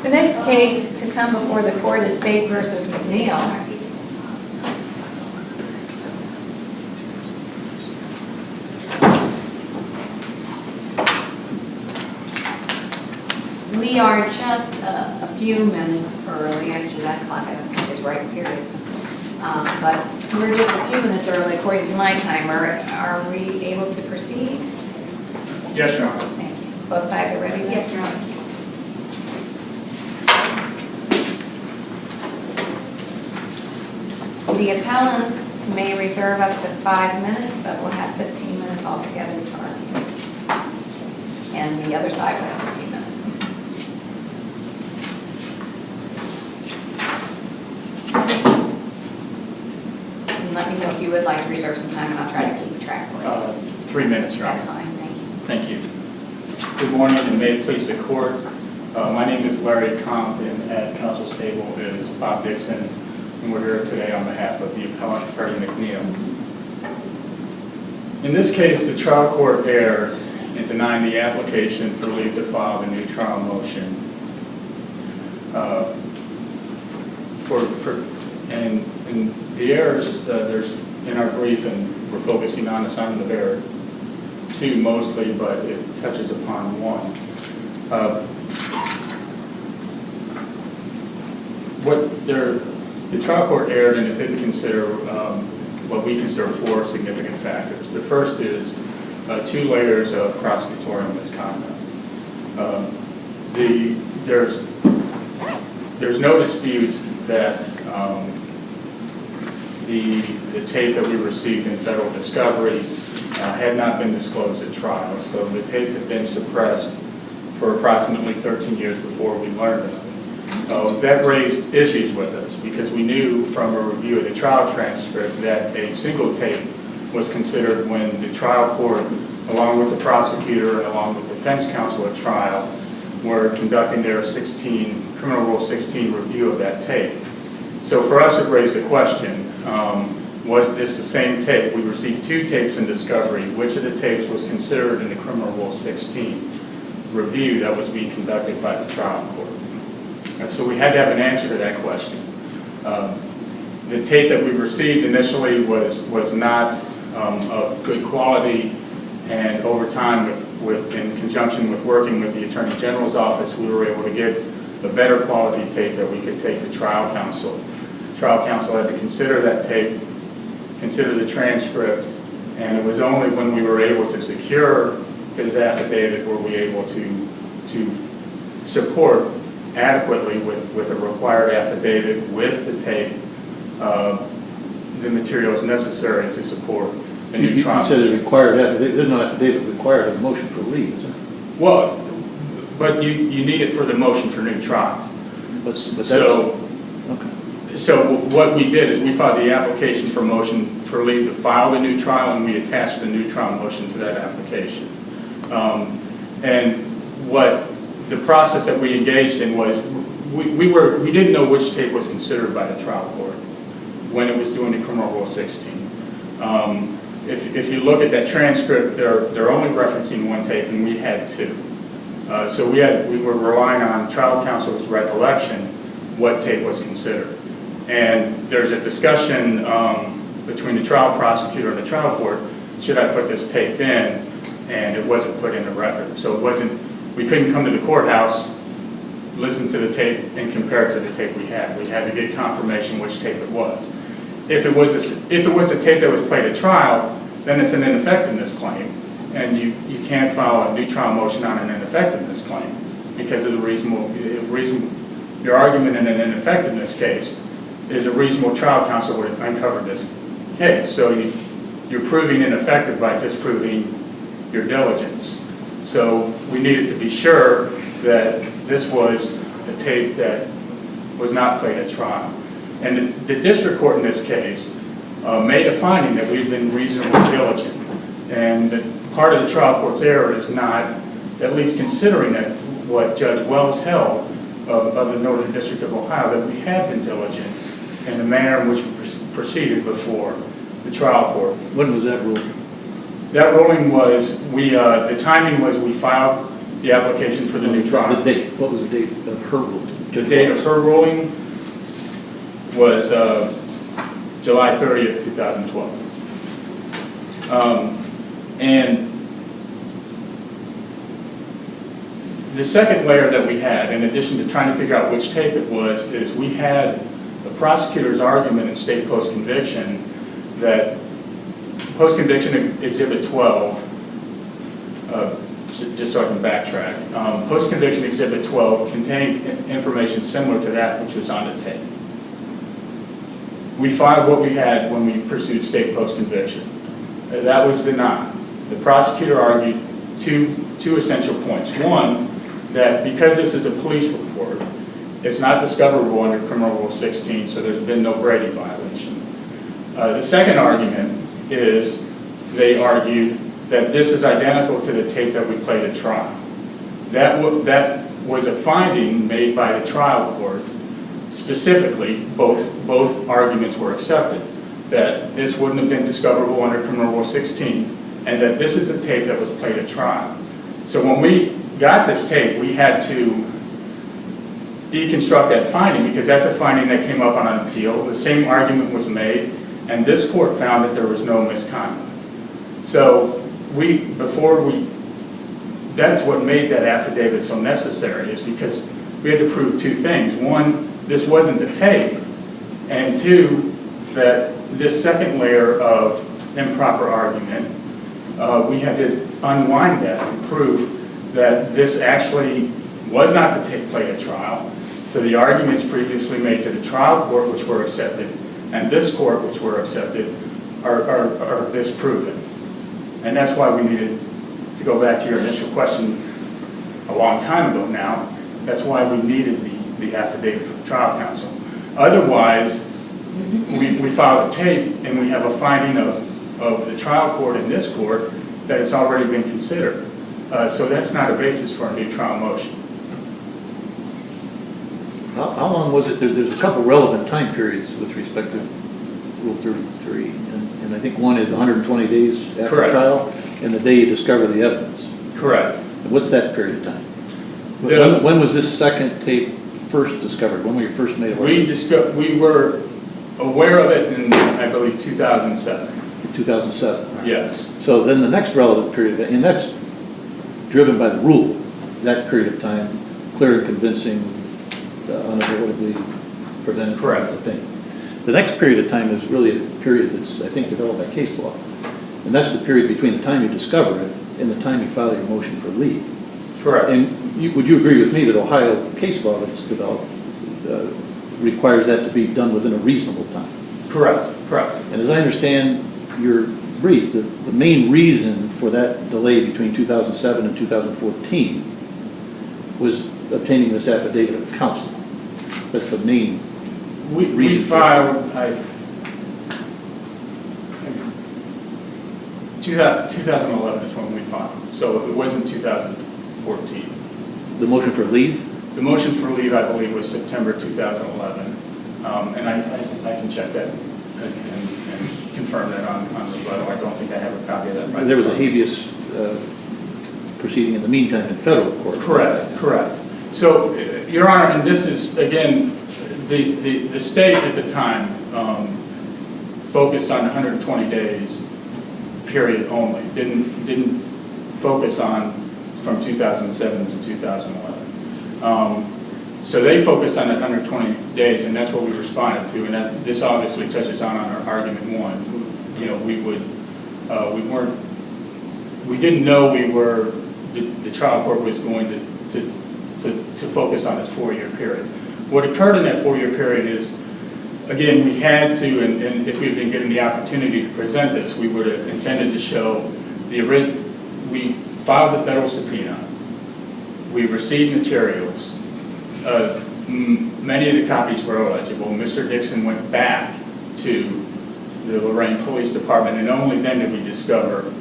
The next case to come before the court is State versus McNeill. We are just a few minutes early. Actually, that clock I don't think is right, period. But we're just a few minutes early according to my timer. Are we able to proceed? Yes, Your Honor. Thank you. Both sides are ready? Yes, Your Honor. The appellant may reserve up to 5 minutes, but we'll have 15 minutes altogether to argue. And the other side will have 15 minutes. And let me know if you would like to reserve some time, and I'll try to keep track for you. 3 minutes, Your Honor. That's fine, thank you. Thank you. Good morning, and may it please the court. My name is Larry Comp, and at counsel's table is Bob Dixon, and we're here today on behalf of the appellant, Freddie McNeill. In this case, the trial court erred in denying the application for leave to file the new trial motion. And the errors, there's in our brief, and we're focusing on assignment of error, two mostly, but it touches upon one. The trial court erred and it didn't consider what we consider four significant factors. The first is 2 layers of prosecutorial misconduct. There's no dispute that the tape that we received in federal discovery had not been disclosed at trial. So the tape had been suppressed for approximately 13 years before we learned of it. That raised issues with us because we knew from a review of the trial transcript that a single tape was considered when the trial court, along with the prosecutor and along with defense counsel at trial, were conducting their Criminal Rule 16 review of that tape. So for us it raised a question, was this the same tape? We received 2 tapes in discovery. Which of the tapes was considered in the Criminal Rule 16 review that was being conducted by the trial court? And so we had to have an answer to that question. The tape that we received initially was not of good quality, and over time, in conjunction with working with the Attorney General's office, we were able to get a better quality tape that we could take to trial counsel. Trial counsel had to consider that tape, consider the transcript, and it was only when we were able to secure his affidavit were we able to support adequately with a required affidavit with the tape the materials necessary to support a new trial. You said it's required affidavit. There's no affidavit required of the motion for leave, is there? Well, but you need it for the motion for new trial. But So what we did is we filed the application for motion for leave to file the new trial, and we attached the new trial motion to that application. And what the process that we engaged in was we didn't know which tape was considered by the trial court when it was doing the Criminal Rule 16. If you look at that transcript, they're only referencing 1 tape, and we had 2. So we were relying on trial counsel's recollection what tape was considered. And there's a discussion between the trial prosecutor and the trial court, should I put this tape in? And it wasn't put in the record. So we couldn't come to the courthouse, listen to the tape, and compare it to the tape we had. We had to get confirmation which tape it was. If it was a tape that was played at trial, then it's an ineffectiveness claim. And you can't file a new trial motion on an ineffectiveness claim because of your argument in an ineffectiveness case is a reasonable trial counsel would have uncovered this case. So you're proving ineffective by disproving your diligence. So we needed to be sure that this was a tape that was not played at trial. And the district court in this case made a finding that we've been reasonably diligent. And that part of the trial court's error is not at least considering that what Judge Wells held of the Northern District of Ohio, that we have been diligent in the manner in which we proceeded before the trial court. When was that ruled? That ruling was, the timing was we filed the application for the new trial. The date, what was the date of her ruling? The date of her ruling was July 30th, 2012. And the second layer that we had, in addition to trying to figure out which tape it was, is we had the prosecutor's argument in state post-conviction that post-conviction exhibit 12, just so I can backtrack, post-conviction exhibit 12 contained information similar to that which was on the tape. We filed what we had when we pursued state post-conviction. That was denied. The prosecutor argued two essential points. One, that because this is a police report, it's not discoverable under Criminal Rule 16, so there's been no Brady violation. The second argument is they argued that this is identical to the tape that we played at trial. That was a finding made by the trial court. Specifically, both arguments were accepted, that this wouldn't have been discoverable under Criminal Rule 16, and that this is the tape that was played at trial. So when we got this tape, we had to deconstruct that finding, because that's a finding that came up on an appeal. The same argument was made, and this court found that there was no misconduct. So that's what made that affidavit so necessary, is because we had to prove two things. One, this wasn't the tape, and two, that this second layer of improper argument, we had to unwind that and prove that this actually was not the tape played at trial. So the arguments previously made to the trial court, which were accepted, and this court, which were accepted, are disproven. And that's why we needed to go back to your initial question a long time ago now. That's why we needed the affidavit from the trial counsel. Otherwise, we file the tape and we have a finding of the trial court and this court that it's already been considered. So that's not a basis for a new trial motion. How long was it? There's a couple relevant time periods with respect to Rule 33, and I think one is 120 days after Correct. Trial, and the day you discover the evidence. Correct. And what's that period of time? When was this second tape first discovered? When were you first made aware? We were aware of it in, I believe, 2007. 2007. Right. Yes. So then the next relevant period, and that's driven by the rule, that period of time, clear and convincing, unavoidably prevented. Correct. Opinion. The next period of time is really a period that's, I think, developed by case law. And that's the period between the time you discover it and the time you file your motion for leave. Correct. And would you agree with me that Ohio case law that's developed requires that to be done within a reasonable time? Correct. Correct. And as I understand your brief, the main reason for that delay between 2007 and 2014 was obtaining this affidavit of counsel. That's the main reason. We filed, 2011 is when we filed, so it wasn't 2014. The motion for leave? The motion for leave, I believe, was September 2011, and I can check that and confirm that on rebuttal. I don't think I have a copy of that. Right. There was a habeas proceeding in the meantime in federal court. Correct, correct. So, Your Honor, and this is, again, the state at the time focused on 120 days period only, didn't focus on from 2007 to 2011. So they focused on 120 days, and that's what we responded to, and this obviously touches on our argument one. You know, we didn't know the trial court was going to focus on this 4-year period. What occurred in that 4-year period is, again, we had to, and if we had been given the opportunity to present this, we would have intended to show we filed the federal subpoena, we received materials, many of the copies were illegible. Mr. Dixon went back to the Lorain Police Department, and only then did we discover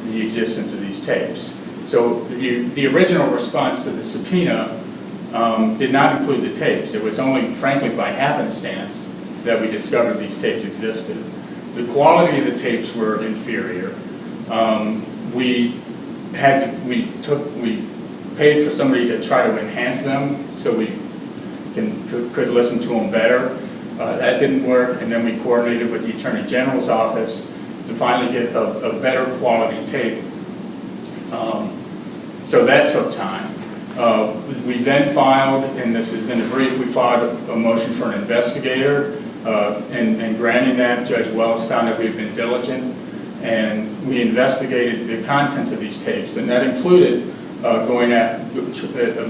the existence of these tapes. So the original response to the subpoena did not include the tapes. It was only, frankly, by happenstance that we discovered these tapes existed. The quality of the tapes were inferior. We paid for somebody to try to enhance them so we could listen to them better. That didn't work, and then we coordinated with the Attorney General's office to finally get a better quality tape. So that took time. We then filed, and this is in the brief, we filed a motion for an investigator, and granting that, Judge Wells found that we've been diligent, and we investigated the contents of these tapes, and that included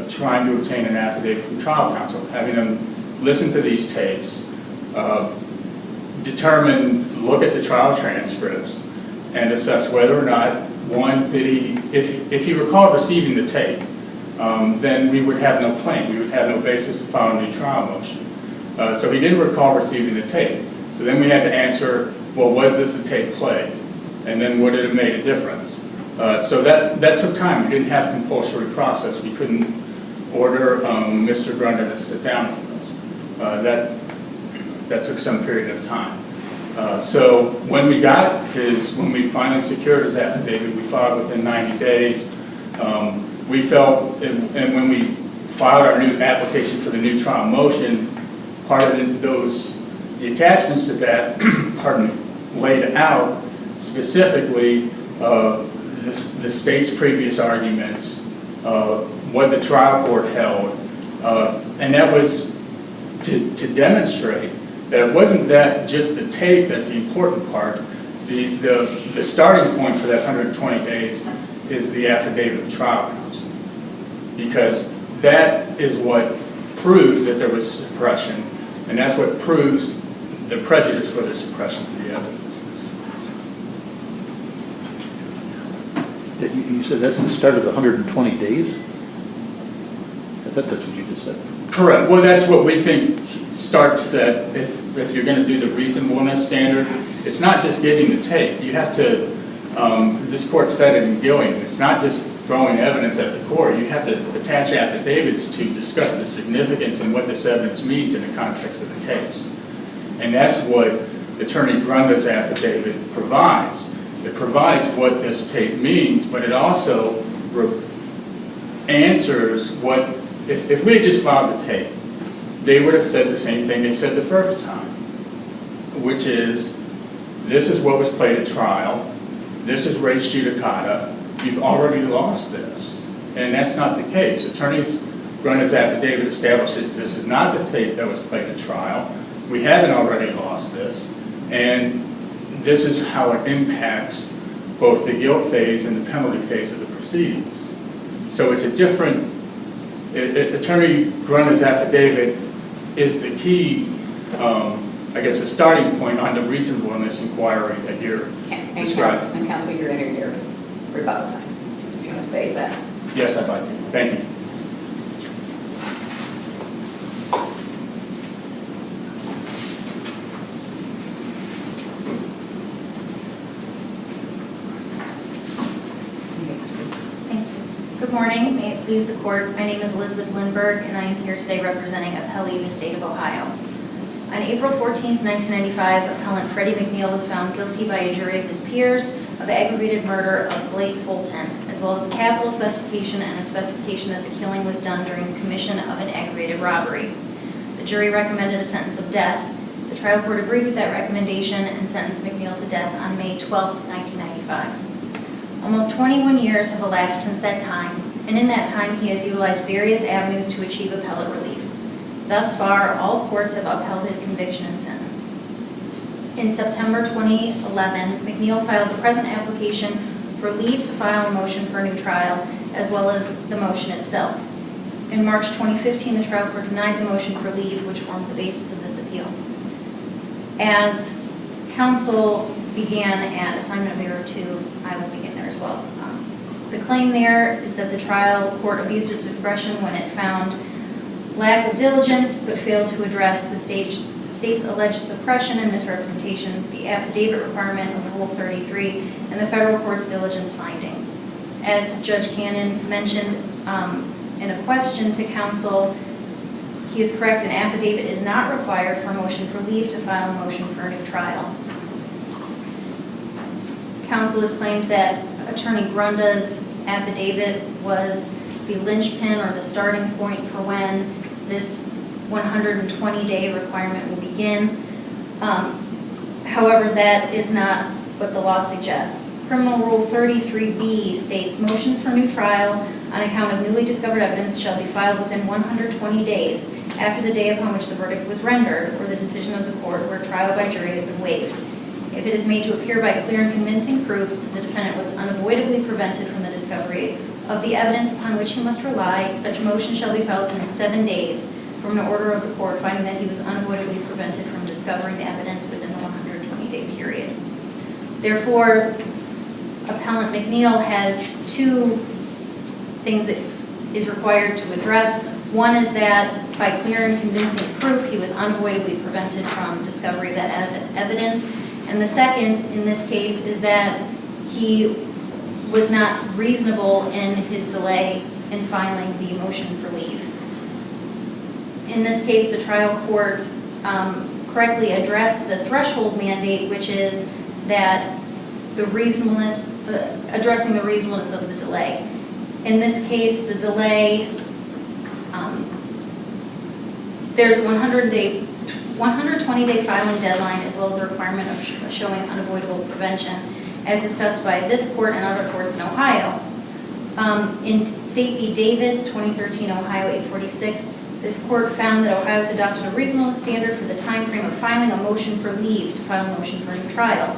trying to obtain an affidavit from trial counsel, having them listen to these tapes, look at the trial transcripts, and assess whether or not, one, if he recalled receiving the tape, then we would have no claim. We would have no basis to file a new trial motion. So he didn't recall receiving the tape. So then we had to answer, well, was this the tape played? And then would it have made a difference? So that took time. We didn't have compulsory process. We couldn't order Mr. Grunder to sit down with us. That took some period of time. So when we finally secured his affidavit, we filed within 90 days. We felt, and when we filed our new application for the new trial motion, part of the attachments to that, laid out specifically the state's previous arguments, what the trial court held, and that was to demonstrate that it wasn't that just the tape that's the important part. The starting point for that 120 days is the affidavit of trial counsel, because that is what proves that there was suppression, and that's what proves the prejudice for the suppression of the evidence. You said that's the start of the 120 days? I thought that's what you just said. Correct. Well, that's what we think starts that if you're going to do the reasonableness standard, it's not just getting the tape. You have to, this court said it in Gilliam, it's not just throwing evidence at the court. You have to attach affidavits to discuss the significance and what this evidence means in the context of the case. And that's what Attorney Grunder's affidavit provides. It provides what this tape means, but it also answers what, if we had just filed the tape, they would have said the same thing they said the first time, which is, this is what was played at trial, this is res judicata, you've already lost this. And that's not the case. Attorney Grunder's affidavit establishes this is not the tape that was played at trial, we haven't already lost this, and this is how it impacts both the guilt phase and the penalty phase of the proceedings. So it's a different, Attorney Grunder's affidavit is the key, I guess, the starting point on the reasonableness inquiry that you're describing. And counsel, you're in your rebuttal time. Do you want to say that? Yes, I'd like to. Thank you. Good morning. May it please the court. My name is Elizabeth Lindberg, and I am here today representing Appellee, the state of Ohio. On April 14, 1995, appellant Freddie McNeill was found guilty by a jury of his peers of aggravated murder of Blake Fulton, as well as a capital specification and a specification that the killing was done during the commission of an aggravated robbery. The jury recommended a sentence of death. The trial court agreed with that recommendation and sentenced McNeill to death on May 12, 1995. Almost 21 years have elapsed since that time, and in that time he has utilized various avenues to achieve appellate relief. Thus far, all courts have upheld his conviction and sentence. In September 2011, McNeill filed the present application for leave to file a motion for a new trial, as well as the motion itself. In March 2015, the trial court denied the motion for leave, which formed the basis of this appeal. As counsel began at assignment of error 2, I will begin there as well. The claim there is that the trial court abused its discretion when it found lack of diligence but failed to address the state's alleged suppression and misrepresentations, the affidavit requirement of Rule 33, and the federal court's diligence findings. As Judge Cannon mentioned in a question to counsel, he is correct, an affidavit is not required for a motion for leave to file a motion for a new trial. Counsel has claimed that Attorney Grunda's affidavit was the linchpin or the starting point for when this 120-day requirement will begin. However, that is not what the law suggests. Criminal Rule 33B states motions for new trial on account of newly discovered evidence shall be filed within 120 days after the day upon which the verdict was rendered or the decision of the court where trial by jury has been waived. If it is made to appear by clear and convincing proof that the defendant was unavoidably prevented from the discovery of the evidence upon which he must rely, such motion shall be filed within 7 days from the order of the court finding that he was unavoidably prevented from discovering the evidence within the 120-day period. Therefore, Appellant McNeill has two things that is required to address. One is that by clear and convincing proof, he was unavoidably prevented from discovery of that evidence. And the second, in this case, is that he was not reasonable in his delay in filing the motion for leave. In this case, the trial court correctly addressed the threshold mandate, which is that the reasonableness, addressing the reasonableness of the delay. In this case, the delay, there's a 120-day filing deadline as well as a requirement of showing unavoidable prevention, as discussed by this court and other courts in Ohio. In State v. Davis, 2013, Ohio 846, this court found that Ohio has adopted a reasonable standard for the time frame of filing a motion for leave to file a motion for a new trial.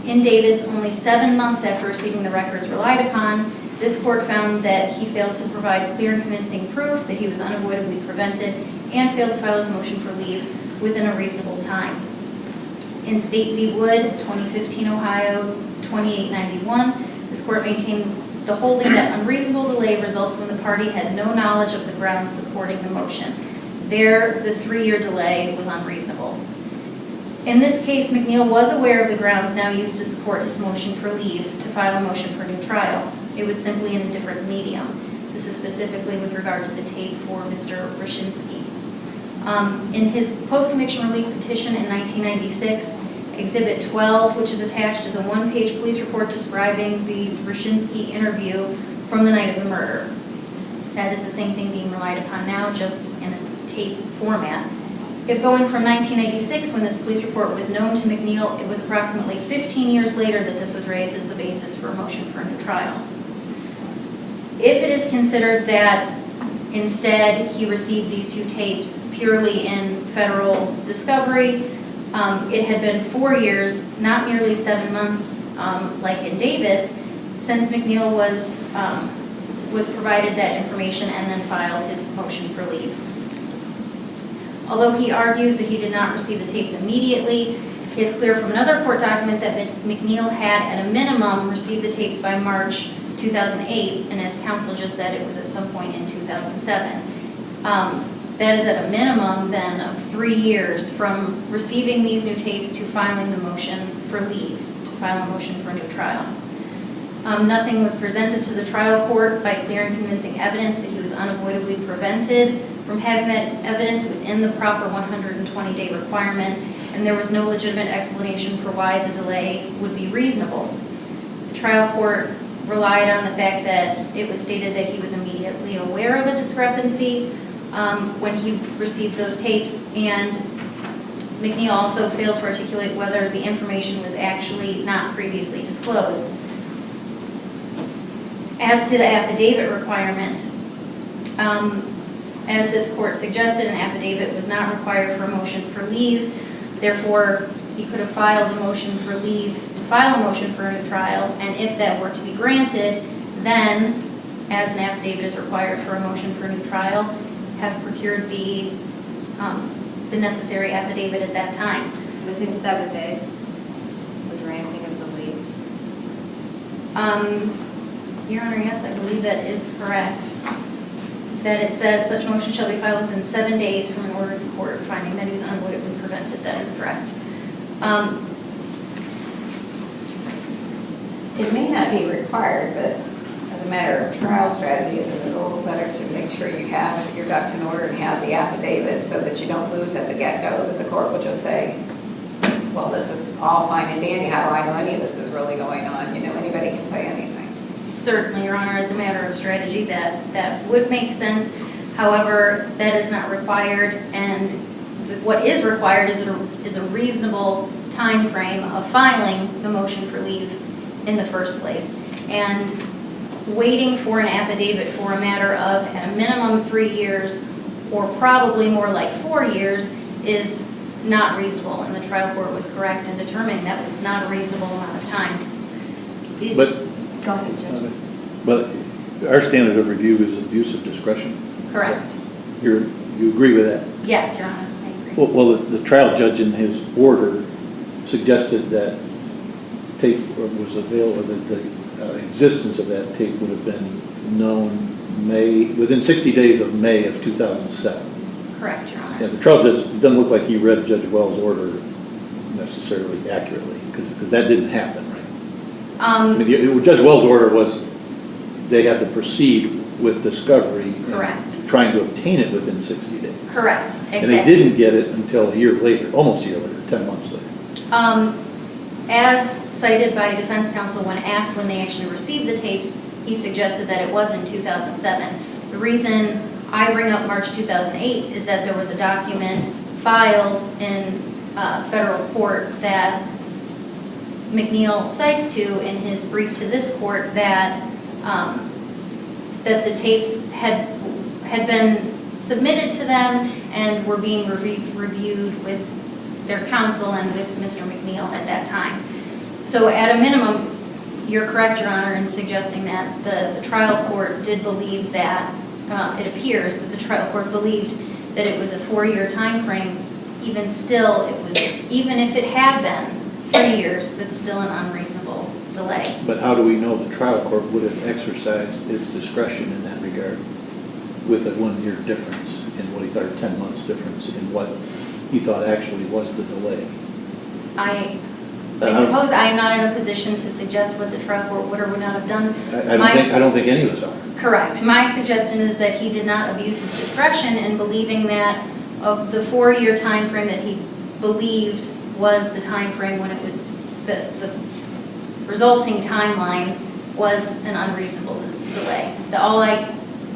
In Davis, only 7 months after receiving the records relied upon, this court found that he failed to provide clear and convincing proof that he was unavoidably prevented and failed to file his motion for leave within a reasonable time. In State v. Wood, 2015, Ohio 2891, this court maintained the holding that unreasonable delay results when the party had no knowledge of the grounds supporting the motion. There, the 3-year delay was unreasonable. In this case, McNeill was aware of the grounds now used to support his motion for leave to file a motion for a new trial. It was simply in a different medium. This is specifically with regard to the tape for Mr. Brzezinski. In his post-conviction relief petition in 1996, Exhibit 12, which is attached, is a 1-page police report describing the Brzezinski interview from the night of the murder. That is the same thing being relied upon now, just in a tape format. If going from 1986, when this police report was known to McNeill, it was approximately 15 years later that this was raised as the basis for a motion for a new trial. If it is considered that instead he received these 2 tapes purely in federal discovery, it had been 4 years, not merely 7 months like in Davis, since McNeill was provided that information and then filed his motion for leave. Although he argues that he did not receive the tapes immediately, it is clear from another court document that McNeill had, at a minimum, received the tapes by March 2008, and as counsel just said, it was at some point in 2007. That is at a minimum, then, of 3 years from receiving these new tapes to filing the motion for leave, to file a motion for a new trial. Nothing was presented to the trial court by clear and convincing evidence that he was unavoidably prevented from having that evidence within the proper 120-day requirement, and there was no legitimate explanation for why the delay would be reasonable. The trial court relied on the fact that it was stated that he was immediately aware of a discrepancy when he received those tapes, and McNeill also failed to articulate whether the information was actually not previously disclosed. As to the affidavit requirement, as this court suggested, an affidavit was not required for a motion for leave. Therefore, he could have filed a motion for leave to file a motion for a new trial, and if that were to be granted, then, as an affidavit is required for a motion for a new trial, have procured the necessary affidavit at that time. Within 7 days, the granting of the leave. Your Honor, yes, I believe that is correct. That it says such motion shall be filed within 7 days from an order of the court finding that he was unavoidably prevented. That is correct. It may not be required, but as a matter of trial strategy, it's a little better to make sure you have your ducks in order and have the affidavit so that you don't lose at the get-go, that the court will just say, well, this is all fine and dandy, how do I know any of this is really going on? You know, anybody can say anything. Certainly, Your Honor, as a matter of strategy, that would make sense. However, that is not required, and what is required is a reasonable time frame of filing the motion for leave in the first place. And waiting for an affidavit for a matter of, at a minimum, 3 years, or probably more like 4 years, is not reasonable, and the trial court was correct in determining that was not a reasonable amount of time. Go ahead, Judge. But our standard of review is abuse of discretion. Correct. You agree with that? Yes, Your Honor, I agree. Well, the trial judge in his order suggested that tape was available, that the existence of that tape would have been known within 60 days of May of 2007. Correct, Your Honor. Yeah, the trial judge, it doesn't look like he read Judge Wells' order necessarily accurately, because that didn't happen, right? I mean, Judge Wells' order was they had to proceed with discovery. Correct. And trying to obtain it within 60 days. Correct, exactly. And they didn't get it until a year later, almost a year later, 10 months later. As cited by defense counsel when asked when they actually received the tapes, he suggested that it was in 2007. The reason I bring up March 2008 is that there was a document filed in federal court that McNeill cites to in his brief to this court that that the tapes had been submitted to them and were being reviewed with their counsel and with Mr. McNeill at that time. So at a minimum, you're correct, Your Honor, in suggesting that the trial court did believe that, it appears that the trial court believed that it was a 4-year time frame. Even still, even if it had been 3 years, that's still an unreasonable delay. But how do we know the trial court would have exercised its discretion in that regard with a 1-year difference in what he thought, or 10 months difference in what he thought actually was the delay? I suppose I am not in a position to suggest what the trial court would or would not have done. I don't think any of us are. Correct. My suggestion is that he did not abuse his discretion in believing that of the 4-year time frame that he believed was the time frame when it was the resulting timeline was an unreasonable delay.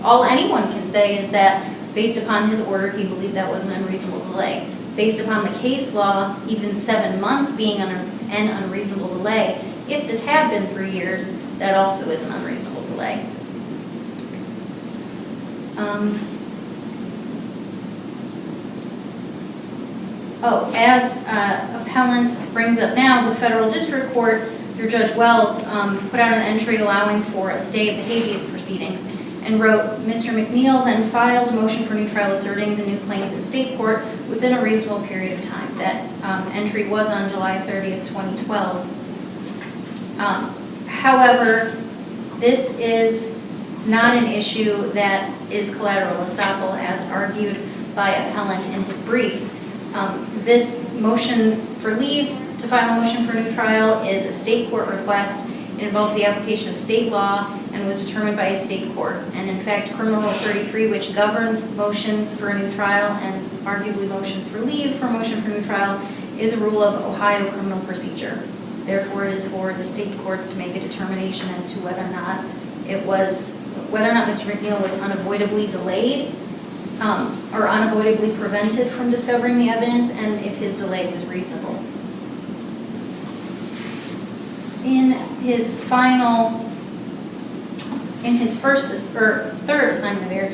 All anyone can say is that based upon his order, he believed that was an unreasonable delay. Based upon the case law, even 7 months being an unreasonable delay, if this had been 3 years, that also is an unreasonable delay. As appellant brings up now, the federal district court, through Judge Wells, put out an entry allowing for a stay of the habeas proceedings and wrote, Mr. McNeill then filed a motion for new trial asserting the new claims in state court within a reasonable period of time. That entry was on July 30th, 2012. However, this is not an issue that is collateral estoppel as argued by appellant in his brief. This motion for leave to file a motion for new trial is a state court request. It involves the application of state law and was determined by a state court. And in fact, Criminal Rule 33, which governs motions for a new trial and arguably motions for leave for a motion for new trial, is a rule of Ohio criminal procedure. Therefore, it is for the state courts to make a determination as to whether or not Mr. McNeill was unavoidably delayed or unavoidably prevented from discovering the evidence, and if his delay was reasonable. In his third assignment of error,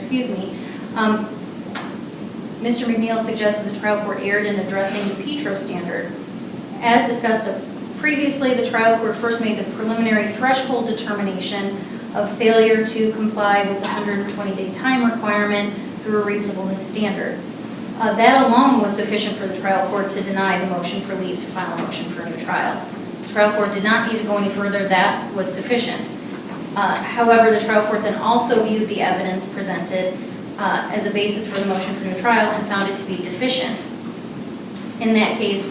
Mr. McNeill suggests that the trial court erred in addressing the Petro standard. As discussed previously, the trial court first made the preliminary threshold determination of failure to comply with the 120-day time requirement through a reasonableness standard. That alone was sufficient for the trial court to deny the motion for leave to file a motion for a new trial. The trial court did not need to go any further. That was sufficient. However, the trial court then also viewed the evidence presented as a basis for the motion for new trial and found it to be deficient. In that case,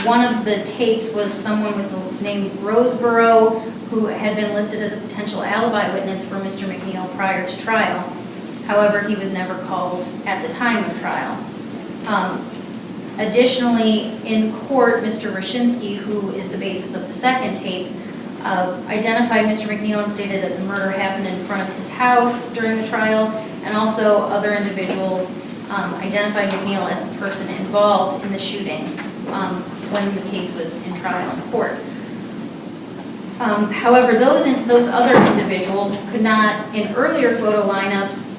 one of the tapes was someone with the name Roseborough, who had been listed as a potential alibi witness for Mr. McNeill prior to trial. However, he was never called at the time of trial. Additionally, in court, Mr. Rashinsky, who is the basis of the second tape, identified Mr. McNeill and stated that the murder happened in front of his house during the trial, and also other individuals identified McNeill as the person involved in the shooting when the case was in trial in court. However, those other individuals could not, in earlier photo lineups,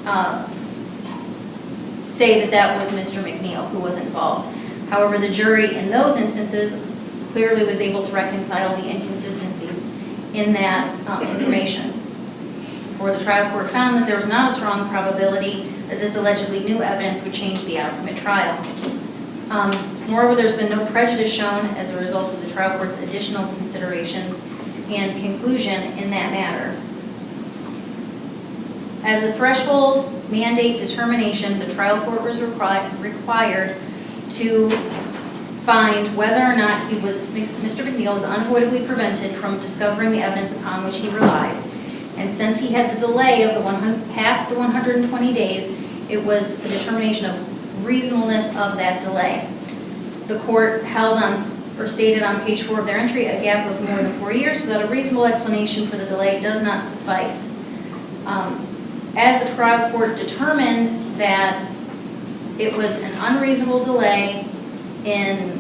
say that that was Mr. McNeill who was involved. However, the jury in those instances clearly was able to reconcile the inconsistencies in that information. For the trial court found that there was not a strong probability that this allegedly new evidence would change the outcome at trial. Moreover, there's been no prejudice shown as a result of the trial court's additional considerations and conclusion in that matter. As a threshold mandate determination, the trial court was required to find whether or not Mr. McNeill was unavoidably prevented from discovering the evidence upon which he relies. And since he had the delay of past the 120 days, it was the determination of reasonableness of that delay. The court held on, or stated on page 4 of their entry, a gap of more than 4 years without a reasonable explanation for the delay does not suffice. As the trial court determined that it was an unreasonable delay in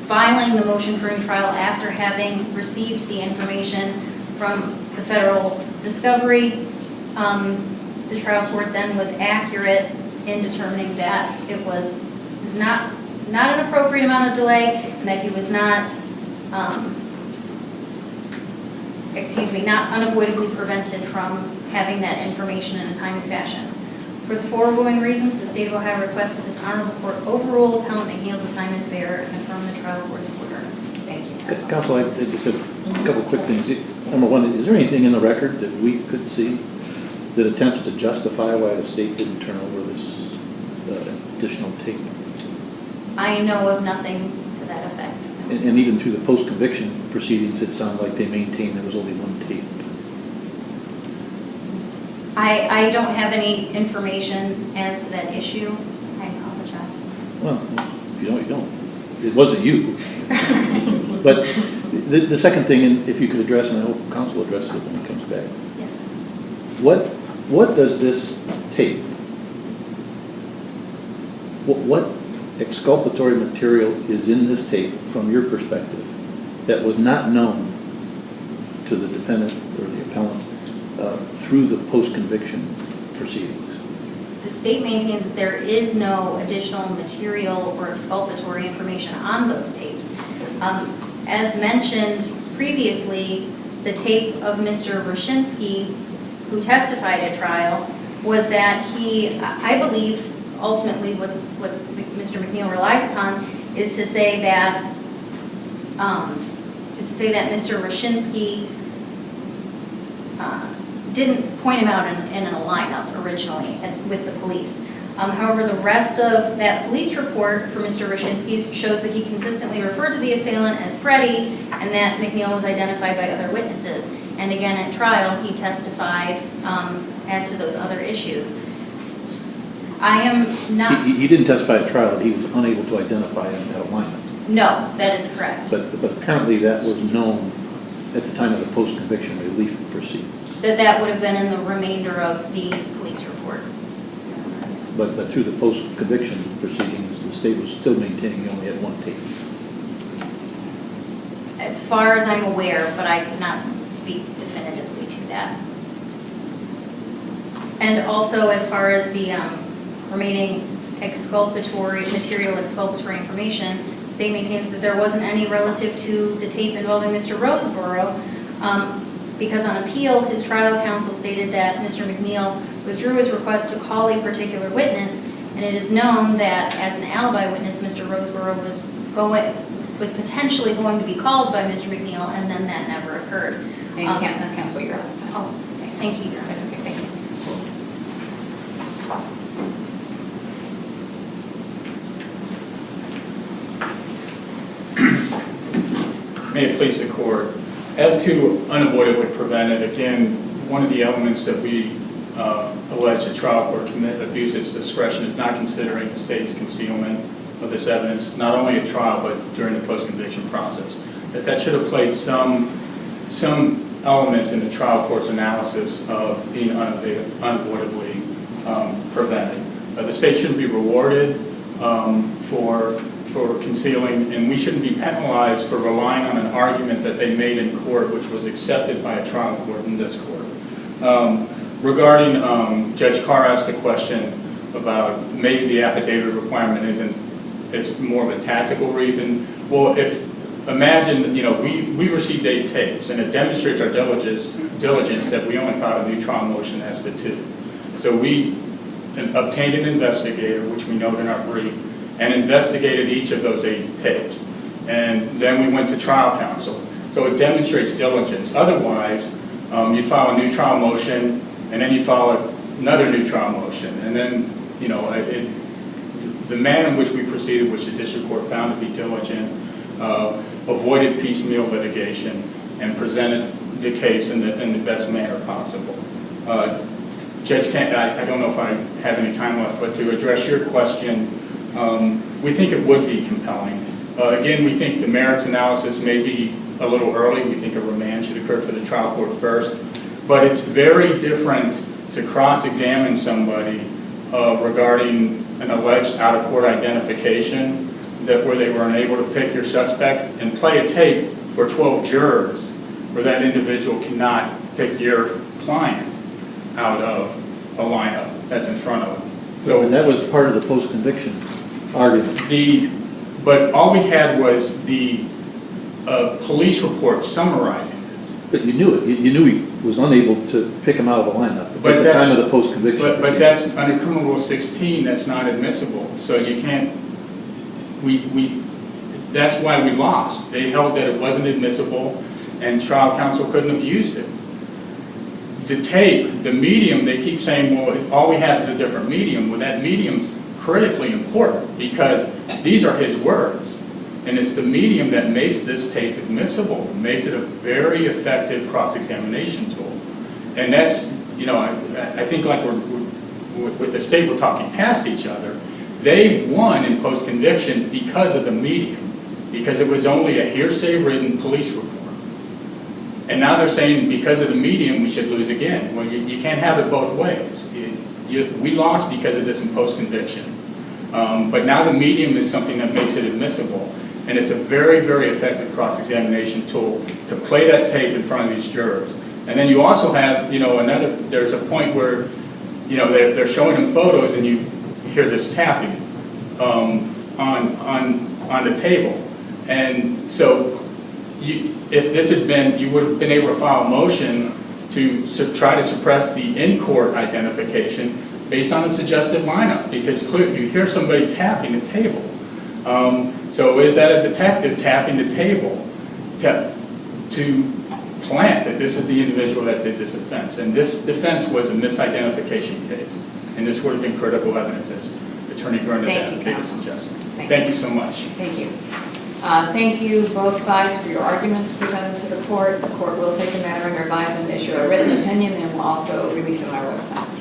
filing the motion for new trial after having received the information from the federal discovery, the trial court then was accurate in determining that it was not an appropriate amount of delay and that he was not unavoidably prevented from having that information in a timely fashion. For the foregoing reasons, the State of Ohio requests that this honorable court overrule Appellant McNeill's assignments of error and affirm the trial court's order. Thank you. Counsel, I just have a couple quick things. Number one, is there anything in the record that we could see that attempts to justify why the state didn't turn over this additional tape? I know of nothing to that effect. And even through the post-conviction proceedings, it sounded like they maintained there was only one tape. I don't have any information as to that issue. I apologize. Well, if you don't, you don't. It wasn't you. But the second thing, and if you could address, and I hope counsel addresses it when he comes back. Yes. What does this tape, what exculpatory material is in this tape from your perspective that was not known to the defendant or the appellant through the post-conviction proceedings? The state maintains that there is no additional material or exculpatory information on those tapes. As mentioned previously, the tape of Mr. Roshinsky, who testified at trial, was that he, I believe, ultimately what Mr. McNeill relies upon is to say that Mr. Roshinsky didn't point him out in a lineup originally with the police. However, the rest of that police report for Mr. Roshinsky shows that he consistently referred to the assailant as Freddie and that McNeill was identified by other witnesses. And again, at trial, he testified as to those other issues. I am not... He didn't testify at trial that he was unable to identify him in that lineup. No, that is correct. But apparently that was known at the time of the post-conviction relief proceeding. That would have been in the remainder of the police report. But through the post-conviction proceedings, the state was still maintaining he only had one tape. As far as I'm aware, but I could not speak definitively to that. And also, as far as the remaining exculpatory information, the state maintains that there wasn't any relative to the tape involving Mr. Roseborough, because on appeal, his trial counsel stated that Mr. McNeill withdrew his request to call a particular witness, and it is known that as an alibi witness, Mr. Roseborough was potentially going to be called by Mr. McNeill, and then that never occurred. Counsel, you're out of time. Oh, thank you. That's okay, thank you. May it please the court. As to unavoidably prevented, again, one of the elements that we allege the trial court abused its discretion is not considering the state's concealment of this evidence, not only at trial, but during the post-conviction process. That should have played some some element in the trial court's analysis of being unavoidably prevented. The state shouldn't be rewarded for concealing, and we shouldn't be penalized for relying on an argument that they made in court, which was accepted by a trial court in this court. Regarding, Judge Carr asked a question about maybe the affidavit requirement it's more of a tactical reason. Well, imagine, we received 8 tapes, and it demonstrates our diligence that we only filed a new trial motion as to 2. So we obtained an investigator, which we note in our brief, and investigated each of those 8 tapes. And then we went to trial counsel. So it demonstrates diligence. Otherwise, you'd file a new trial motion, and then you'd file another new trial motion. And then, the manner in which we proceeded, which the district court found to be diligent, avoided piecemeal litigation, and presented the case in the best manner possible. Judge Kent, I don't know if I have any time left, but to address your question, we think it would be compelling. Again, we think the merits analysis may be a little early. We think a remand should occur to the trial court first. But it's very different to cross-examine somebody regarding an alleged out-of-court identification where they were unable to pick your suspect, and play a tape for 12 jurors where that individual cannot pick your client out of a lineup that's in front of them. So, and that was part of the post-conviction argument. But all we had was the police report summarizing it. But you knew it. You knew he was unable to pick him out of a lineup at the time of the post-conviction. But that's under Criminal Rule 16. That's not admissible. So you can't. That's why we lost. They held that it wasn't admissible, and trial counsel couldn't have used it. The tape, the medium, they keep saying, well, all we have is a different medium. Well, that medium's critically important because these are his words. And it's the medium that makes this tape admissible, makes it a very effective cross-examination tool. And that's, I think like with the state, we're talking past each other. They won in post-conviction because of the medium, because it was only a hearsay-written police report. And now they're saying because of the medium, we should lose again. Well, you can't have it both ways. We lost because of this in post-conviction. But now the medium is something that makes it admissible. And it's a very, very effective cross-examination tool to play that tape in front of these jurors. And then you also have, there's a point where, they're showing them photos and you hear this tapping on the table. And so if this had been, you would have been able to file a motion to try to suppress the in-court identification based on the suggested lineup, because clearly you hear somebody tapping the table. So is that a detective tapping the table to plant that this is the individual that did this offense? And this defense was a misidentification case, and this would have been critical evidence as Attorney Brenda's advocate suggested. Thank you so much. Thank you. Thank you both sides for your arguments presented to the court. The court will take the matter under advisement and issue a written opinion, and will also release it on our website.